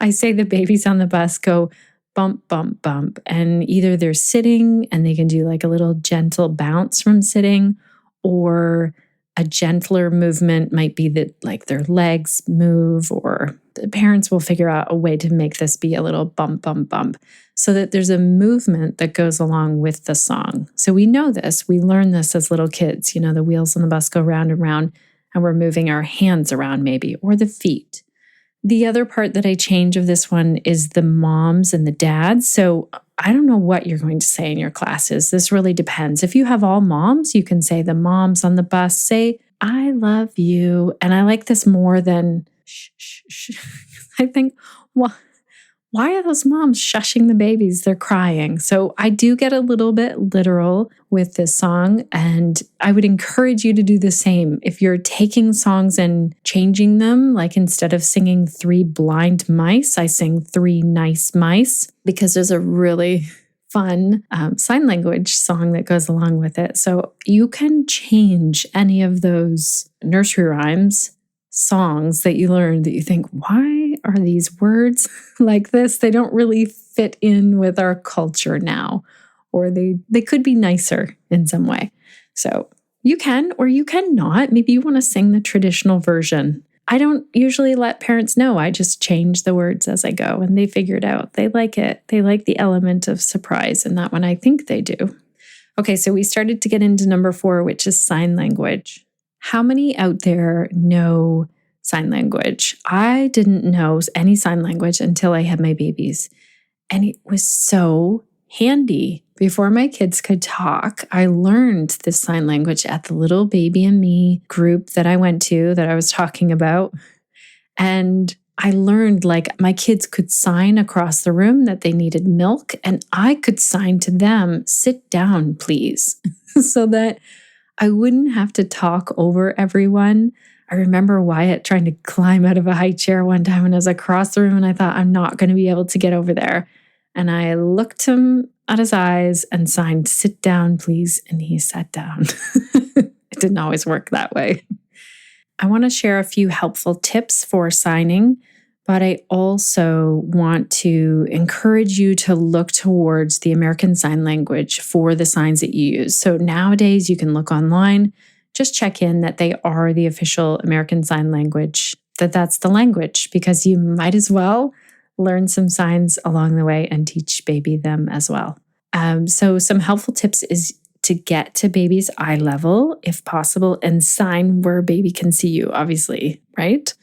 I say the babies on the bus go bump, bump, bump. And either they're sitting and they can do like a little gentle bounce from sitting, or a gentler movement might be that like their legs move, or the parents will figure out a way to make this be a little bump, bump, bump, so that there's a movement that goes along with the song. So we know this, we learn this as little kids, the wheels on the bus go round and round, and we're moving our hands around maybe, or the feet. The other part that I change of this one is the moms and the dads. So I don't know what you're going to say in your classes. This really depends. If you have all moms, you can say the moms on the bus say, I love you. And I like this more than shh, shh, shh. I think, why are those moms shushing the babies? They're crying. So I do get a little bit literal with this song, and I would encourage you to do the same. If you're taking songs and changing them, like instead of singing 3 blind mice, I sing 3 nice mice, because there's a really fun sign language song that goes along with it. So you can change any of those nursery rhymes songs that you learned that you think, why are these words like this? They don't really fit in with our culture now, or they could be nicer in some way. So you can, or you cannot. Maybe you want to sing the traditional version. I don't usually let parents know. I just change the words as I go, and they figure it out. They like it. They like the element of surprise in that one. I think they do. Okay, so we started to get into number 4, which is sign language. How many out there know sign language? I didn't know any sign language until I had my babies. And it was so handy. Before my kids could talk, I learned this sign language at the Little Baby and Me group that I went to, that I was talking about. And I learned, like, my kids could sign across the room that they needed milk, and I could sign to them, sit down, please, so that I wouldn't have to talk over everyone. I remember Wyatt trying to climb out of a high chair one time when I was across the room, and I thought, I'm not going to be able to get over there. And I looked him at his eyes and signed, "Sit down, please." And he sat down. It didn't always work that way. I want to share a few helpful tips for signing, but I also want to encourage you to look towards the American Sign Language for the signs that you use. So nowadays you can look online, just check in that they are the official American Sign Language, that's the language, because you might as well learn some signs along the way and teach baby them as well. So some helpful tips is to get to baby's eye level, if possible, and sign where baby can see you, obviously, right?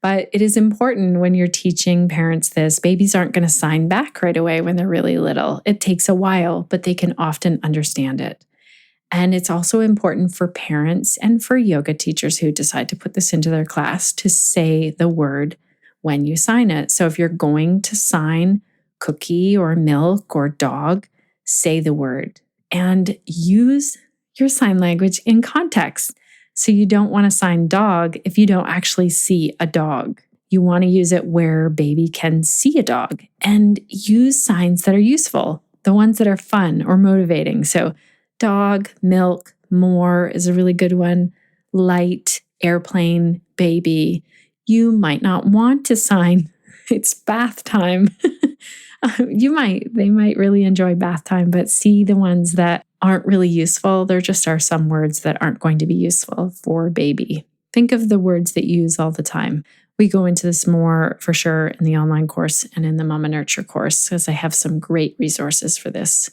But it is important when you're teaching parents this, babies aren't going to sign back right away when they're really little. It takes a while, but they can often understand it. And it's also important for parents and for yoga teachers who decide to put this into their class to say the word when you sign it. So if you're going to sign cookie or milk or dog, say the word and use your sign language in context. So you don't want to sign dog if you don't actually see a dog. You want to use it where baby can see a dog, and use signs that are useful, the ones that are fun or motivating. So dog, milk, more is a really good one. Light, airplane, baby. You might not want to sign, it's bath time. They might really enjoy bath time, but see the ones that aren't really useful. There just are some words that aren't going to be useful for baby. Think of the words that you use all the time. We go into this more for sure in the online course and in the MamaNuture course, because I have some great resources for this.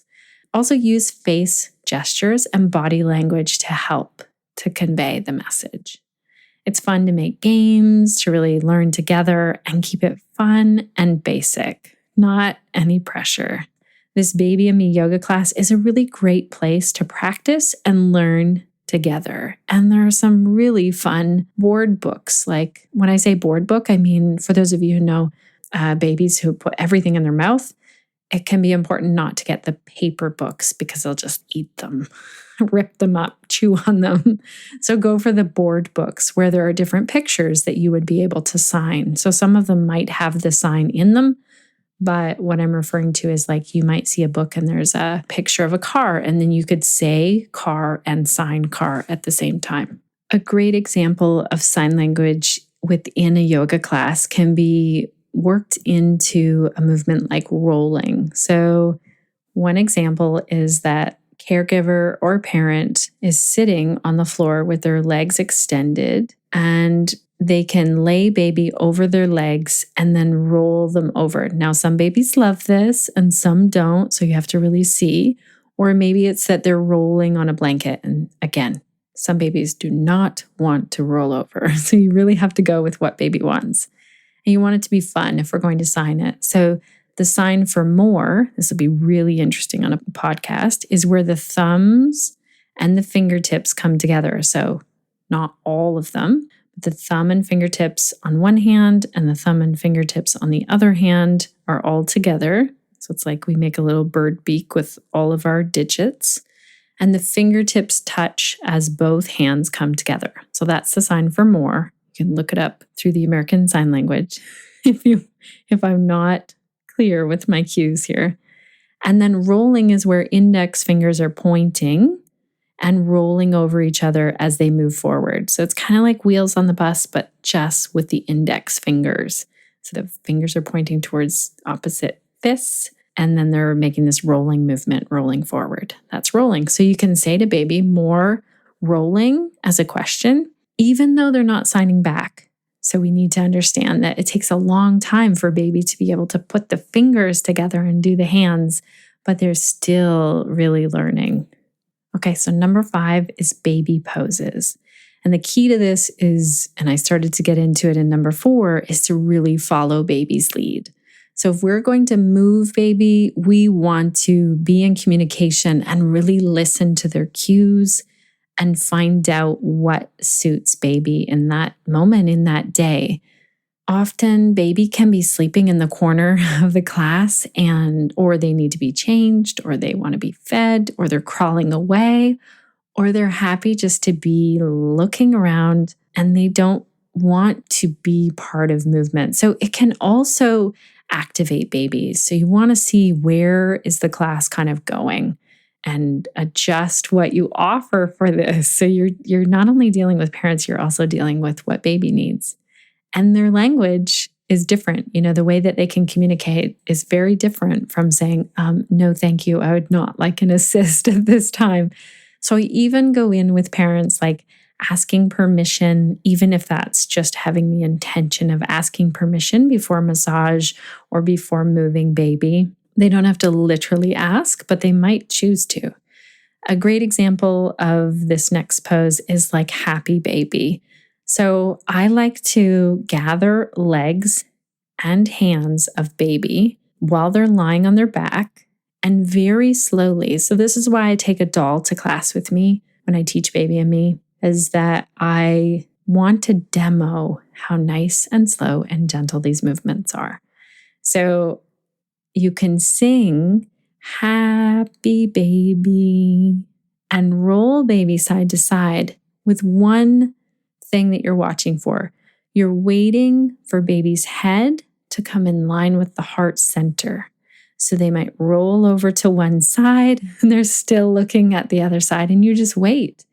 Also use face gestures and body language to help to convey the message. It's fun to make games, to really learn together and keep it fun and basic, not any pressure. This Baby and Me yoga class is a really great place to practice and learn together. And there are some really fun board books. Like when I say board book, I mean, for those of you who know babies who put everything in their mouth, it can be important not to get the paper books because they'll just eat them, rip them up, chew on them. So go for the board books where there are different pictures that you would be able to sign. So some of them might have the sign in them, but what I'm referring to is like you might see a book and there's a picture of a car, and then you could say car and sign car at the same time. A great example of sign language within a yoga class can be worked into a movement like rolling. So one example is that caregiver or parent is sitting on the floor with their legs extended, and they can lay baby over their legs and then roll them over. Now, some babies love this and some don't, so you have to really see. Or maybe it's that they're rolling on a blanket. And again, some babies do not want to roll over. So you really have to go with what baby wants. And you want it to be fun if we're going to sign it. So the sign for more, this will be really interesting on a podcast, is where the thumbs and the fingertips come together. So not all of them, but the thumb and fingertips on one hand and the thumb and fingertips on the other hand are all together. So it's like we make a little bird beak with all of our digits. And the fingertips touch as both hands come together. So that's the sign for more. You can look it up through the American Sign Language if I'm not clear with my cues here. And then rolling is where index fingers are pointing and rolling over each other as they move forward. So it's kind of like wheels on the bus, but just with the index fingers. So the fingers are pointing towards opposite fists, and then they're making this rolling movement, rolling forward. That's rolling. So you can say to baby, more rolling as a question, even though they're not signing back. So we need to understand that it takes a long time for baby to be able to put the fingers together and do the hands, but they're still really learning. Okay, so number 5 is baby poses. And the key to this is, and I started to get into it in number 4, is to really follow baby's lead. So if we're going to move baby, we want to be in communication and really listen to their cues and find out what suits baby in that moment, in that day. Often baby can be sleeping in the corner of the class or they need to be changed, or they want to be fed, or they're crawling away, or they're happy just to be looking around and they don't want to be part of movement. So it can also activate babies. So you want to see where is the class kind of going and adjust what you offer for this. So you're not only dealing with parents, you're also dealing with what baby needs. And their language is different. The way that they can communicate is very different from saying, no, thank you, I would not like an assist at this time. So I even go in with parents like asking permission, even if that's just having the intention of asking permission before massage or before moving baby. They don't have to literally ask, but they might choose to. A great example of this next pose is like happy baby. So I like to gather legs and hands of baby while they're lying on their back and very slowly. So this is why I take a doll to class with me when I teach baby and me, is that I want to demo how nice and slow and gentle these movements are. So you can sing happy baby and roll baby side to side with one thing that you're watching for. You're waiting for baby's head to come in line with the heart center. So they might roll over to one side and they're still looking at the other side, and you just wait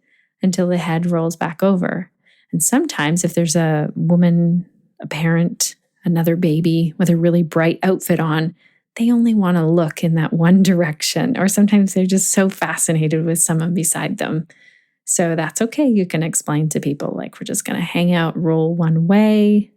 until the head rolls back over. And sometimes if there's a woman, a parent, another baby with a really bright outfit on, they only want to look in that one direction. Or sometimes they're just so fascinated with someone beside them. So that's okay. You can explain to people like, we're just going to hang out, roll one way,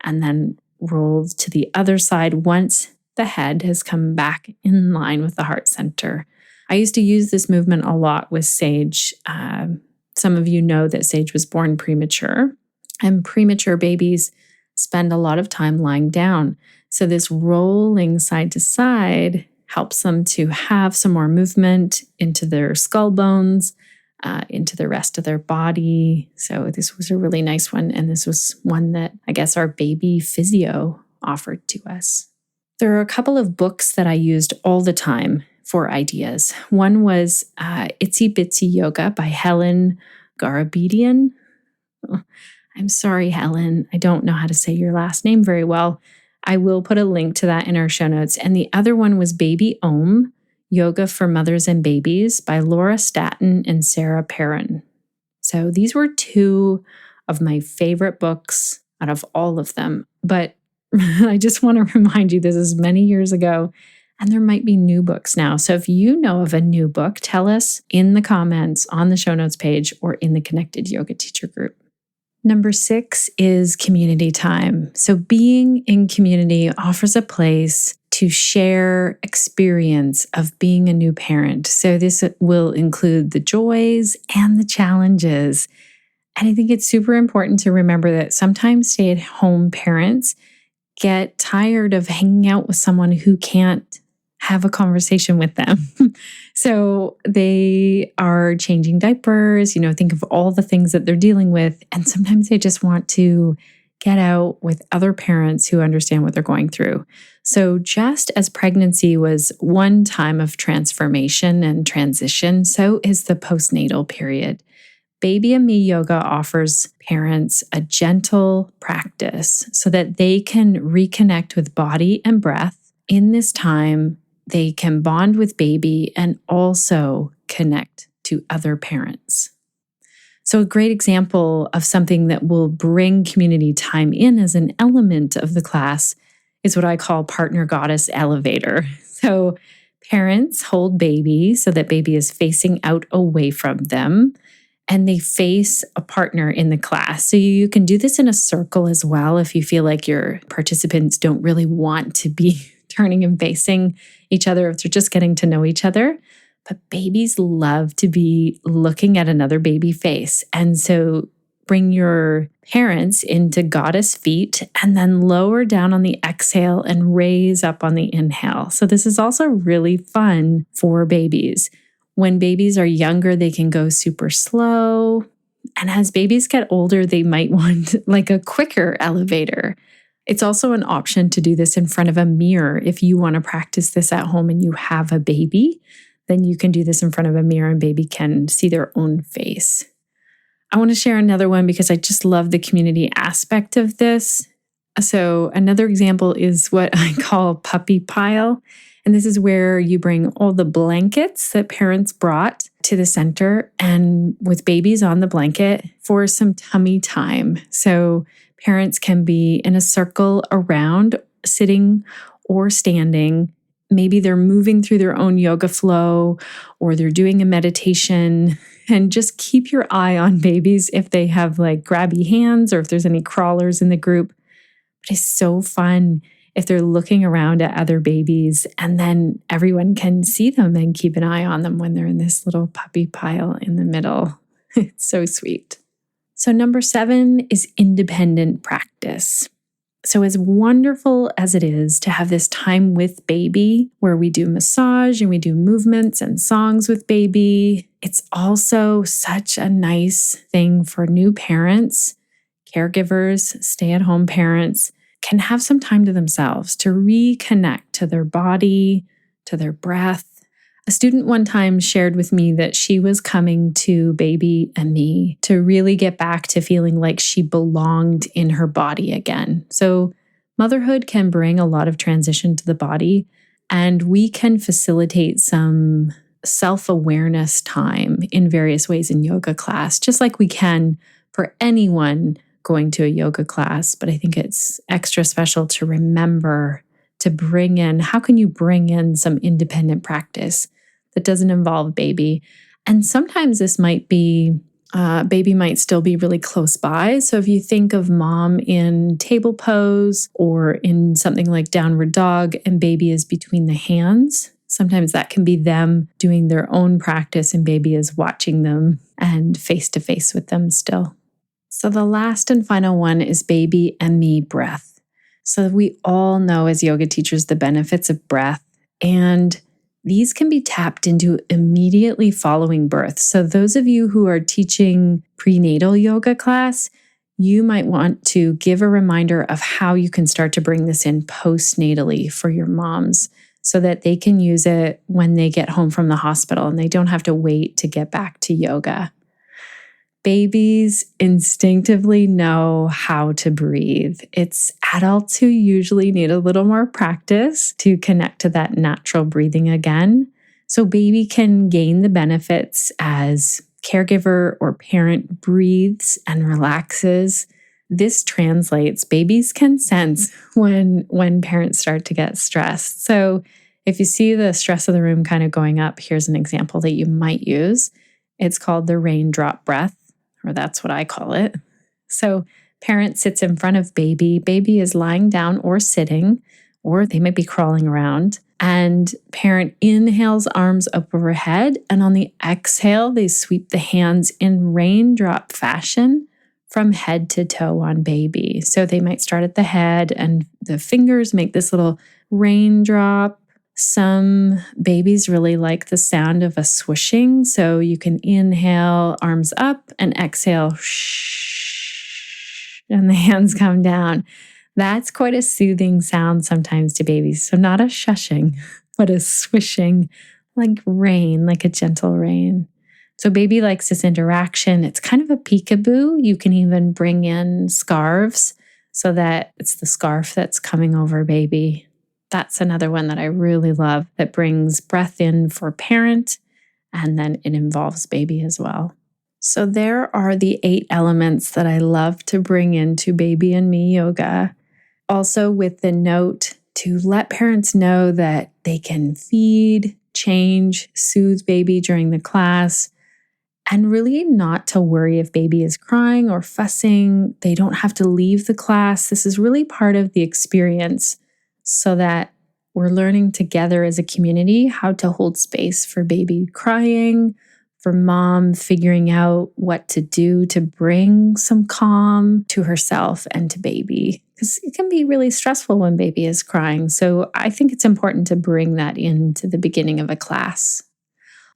and then roll to the other side once the head has come back in line with the heart center. I used to use this movement a lot with Sage. Some of you know that Sage was born premature, and premature babies spend a lot of time lying down. So this rolling side to side helps them to have some more movement into their skull bones, into the rest of their body. So this was a really nice one. And this was one that I guess our baby physio offered to us. There are a couple of books that I used all the time for ideas. One was Itsy Bitsy Yoga by Helen Garabedian. Oh, I'm sorry, Helen. I don't know how to say your last name very well. I will put a link to that in our show notes. And the other one was Baby Om, Yoga for Mothers and Babies by Laura Staton and Sarah Perrin. So these were two of my favorite books out of all of them. But I just want to remind you, this is many years ago, and there might be new books now. So if you know of a new book, tell us in the comments on the show notes page or in the Connected Yoga Teacher group. Number 6 is community time. So being in community offers a place to share experience of being a new parent. So this will include the joys and the challenges. And I think it's super important to remember that sometimes stay-at-home parents get tired of hanging out with someone who can't have a conversation with them. So they are changing diapers, think of all the things that they're dealing with. And sometimes they just want to get out with other parents who understand what they're going through. So just as pregnancy was one time of transformation and transition, so is the postnatal period. Baby and Me Yoga offers parents a gentle practice so that they can reconnect with body and breath. In this time, they can bond with baby and also connect to other parents. So a great example of something that will bring community time in as an element of the class is what I call partner goddess elevator. So parents hold baby so that baby is facing out away from them, and they face a partner in the class. So you can do this in a circle as well if you feel like your participants don't really want to be turning and facing each other, if they're just getting to know each other. But babies love to be looking at another baby face. And so bring your parents into goddess feet and then lower down on the exhale and raise up on the inhale. So this is also really fun for babies. When babies are younger, they can go super slow. And as babies get older, they might want like a quicker elevator. It's also an option to do this in front of a mirror if you want to practice this at home and you have a baby. then you can do this in front of a mirror and baby can see their own face. I want to share another one because I just love the community aspect of this. So another example is what I call puppy pile. And this is where you bring all the blankets that parents brought to the center and with babies on the blanket for some tummy time. So parents can be in a circle around, sitting or standing. Maybe they're moving through their own yoga flow or they're doing a meditation. And just keep your eye on babies if they have like grabby hands or if there's any crawlers in the group. But it's so fun if they're looking around at other babies and then everyone can see them and keep an eye on them when they're in this little puppy pile in the middle. It's so sweet. So number 7 is independent practice. So as wonderful as it is to have this time with baby where we do massage and we do movements and songs with baby, it's also such a nice thing for new parents, caregivers, stay-at-home parents can have some time to themselves to reconnect to their body, to their breath. A student one time shared with me that she was coming to baby and me to really get back to feeling like she belonged in her body again. So motherhood can bring a lot of transition to the body, and we can facilitate some self-awareness time in various ways in yoga class, just like we can for anyone going to a yoga class. But I think it's extra special to remember to bring in, how can you bring in some independent practice that doesn't involve baby? And sometimes this might be, baby might still be really close by. So if you think of mom in table pose or in something like downward dog and baby is between the hands, sometimes that can be them doing their own practice and baby is watching them and face to face with them still. So the last and final one is baby and me breath. So we all know as yoga teachers the benefits of breath, and these can be tapped into immediately following birth. So those of you who are teaching prenatal yoga class, you might want to give a reminder of how you can start to bring this in postnatally for your moms so that they can use it when they get home from the hospital and they don't have to wait to get back to yoga. Babies instinctively know how to breathe. It's adults who usually need a little more practice to connect to that natural breathing again. So baby can gain the benefits as caregiver or parent breathes and relaxes. This translates. Babies can sense when parents start to get stressed. So if you see the stress of the room kind of going up, here's an example that you might use. It's called the raindrop breath, or that's what I call it. So parent sits in front of baby. Baby is lying down or sitting, or they might be crawling around. And parent inhales, arms up overhead. And on the exhale, they sweep the hands in raindrop fashion from head to toe on baby. So they might start at the head and the fingers make this little raindrop. Some babies really like the sound of a swooshing. So you can inhale, arms up, and exhale, shh, and the hands come down. That's quite a soothing sound sometimes to babies. So not a shushing, but a swishing, like rain, like a gentle rain. So baby likes this interaction. It's kind of a peekaboo. You can even bring in scarves so that it's the scarf that's coming over baby. That's another one that I really love that brings breath in for parent, and then it involves baby as well. So there are the 8 elements that I love to bring into baby and me yoga. Also with the note to let parents know that they can feed, change, soothe baby during the class, and really not to worry if baby is crying or fussing. They don't have to leave the class. This is really part of the experience so that we're learning together as a community how to hold space for baby crying, for mom figuring out what to do to bring some calm to herself and to baby. Because it can be really stressful when baby is crying. So I think it's important to bring that into the beginning of a class.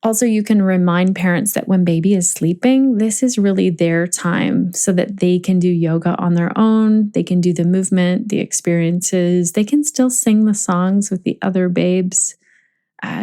Also, you can remind parents that when baby is sleeping, this is really their time so that they can do yoga on their own. They can do the movement, the experiences. They can still sing the songs with the other babes.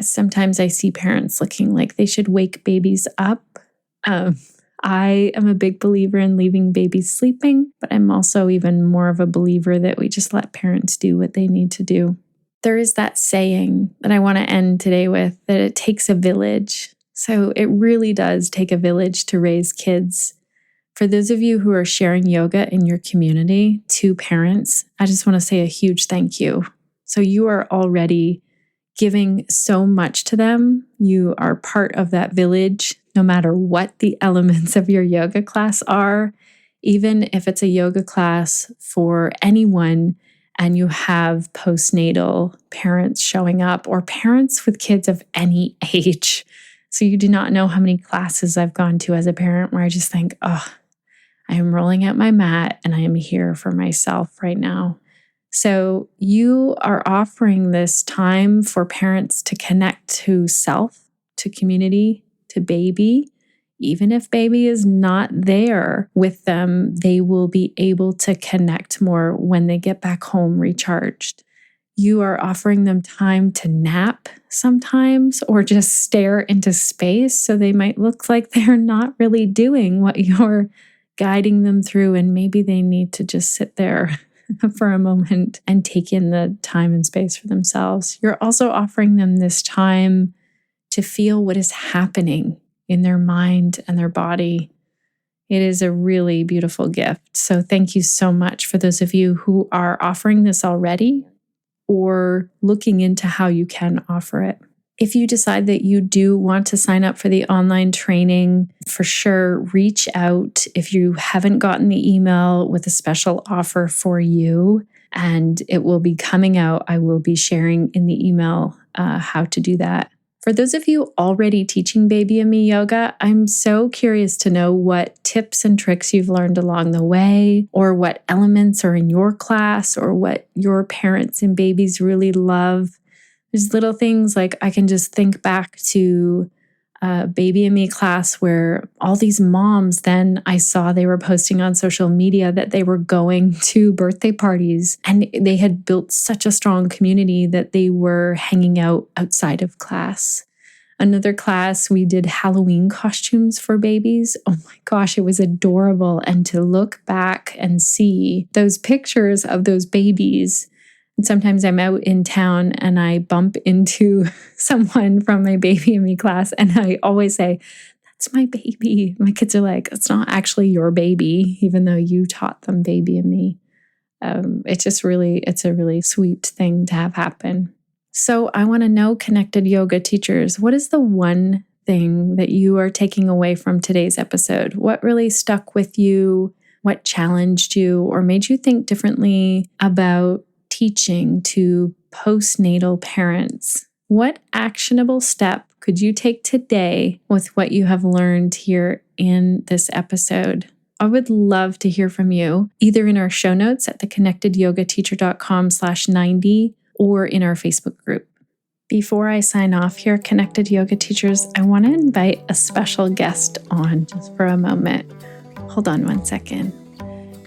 Sometimes I see parents looking like they should wake babies up. I am a big believer in leaving babies sleeping, but I'm also even more of a believer that we just let parents do what they need to do. There is that saying that I want to end today with, that it takes a village. So it really does take a village to raise kids. For those of you who are sharing yoga in your community to parents, I just want to say a huge thank you. So you are already giving so much to them. You are part of that village, no matter what the elements of your yoga class are. Even if it's a yoga class for anyone and you have postnatal parents showing up or parents with kids of any age. So you do not know how many classes I've gone to as a parent where I just think, oh, I am rolling out my mat and I am here for myself right now. So you are offering this time for parents to connect to self, to community, to baby. Even if baby is not there with them, they will be able to connect more when they get back home recharged. You are offering them time to nap sometimes or just stare into space, so they might look like they're not really doing what you're guiding them through, and maybe they need to just sit there for a moment and take in the time and space for themselves. You're also offering them this time to feel what is happening in their mind and their body. It is a really beautiful gift. So thank you so much for those of you who are offering this already or looking into how you can offer it. If you decide that you do want to sign up for the online training, for sure, reach out if you haven't gotten the email with a special offer for you, and it will be coming out. I will be sharing in the email how to do that. For those of you already teaching Baby and Me yoga, I'm so curious to know what tips and tricks you've learned along the way, or what elements are in your class, or what your parents and babies really love. There's little things like I can just think back to a Baby and Me class where all these moms, then I saw they were posting on social media that they were going to birthday parties, and they had built such a strong community that they were hanging out outside of class. Another class, we did Halloween costumes for babies. Oh my gosh, it was adorable. And to look back and see those pictures of those babies. And sometimes I'm out in town and I bump into someone from my Baby and Me class, and I always say, "That's my baby." My kids are like, "It's not actually your baby, even though you taught them Baby and Me." It's a really sweet thing to have happen. So I want to know, connected yoga teachers, what is the one thing that you are taking away from today's episode? What really stuck with you? What challenged you or made you think differently about teaching to postnatal parents? What actionable step could you take today with what you have learned here in this episode? I would love to hear from you, either in our show notes at theconnectedyogateacher.com/90 or in our Facebook group. Before I sign off here, Connected Yoga Teachers, I want to invite a special guest on just for a moment. Hold on one second.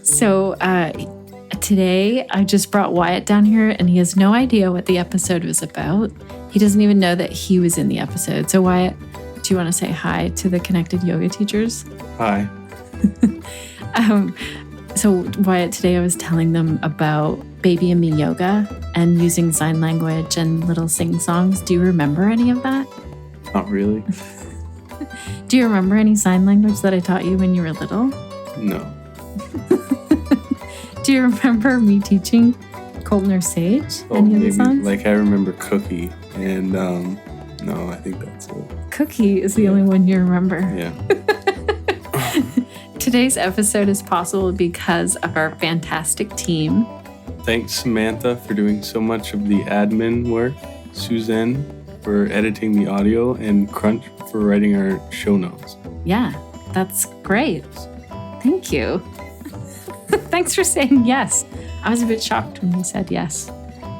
So, today, I just brought Wyatt down here, and he has no idea what the episode was about. He doesn't even know that he was in the episode. So, Wyatt, do you want to say hi to the Connected Yoga Teachers? Hi. So, Wyatt, today I was telling them about Baby and Me yoga and using sign language and little sing-songs. Do you remember any of that? Not really. Do you remember any sign language that I taught you when you were little? No. Do you remember me teaching Colton or Sage? Any of the songs? Like I remember Cookie, and no, I think that's it. Cookie is the only one you remember. Yeah. Today's episode is possible because of our fantastic team. Thanks, Samantha, for doing so much of the admin work, Suzanne for editing the audio, and Crunch for writing our show notes. Yeah, that's great. Thank you. Thanks for saying yes. I was a bit shocked when you said yes,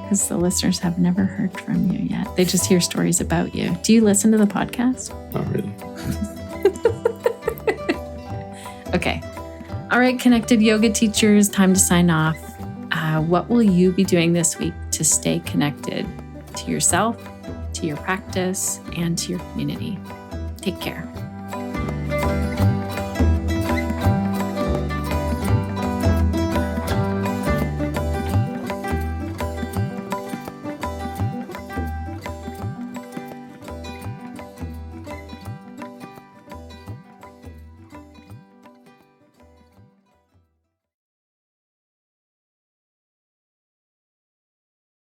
because the listeners have never heard from you yet. They just hear stories about you. Do you listen to the podcast? Not really. Okay. All right, Connected Yoga Teachers, time to sign off. What will you be doing this week to stay connected to yourself, to to your practice, and to your community. Take care.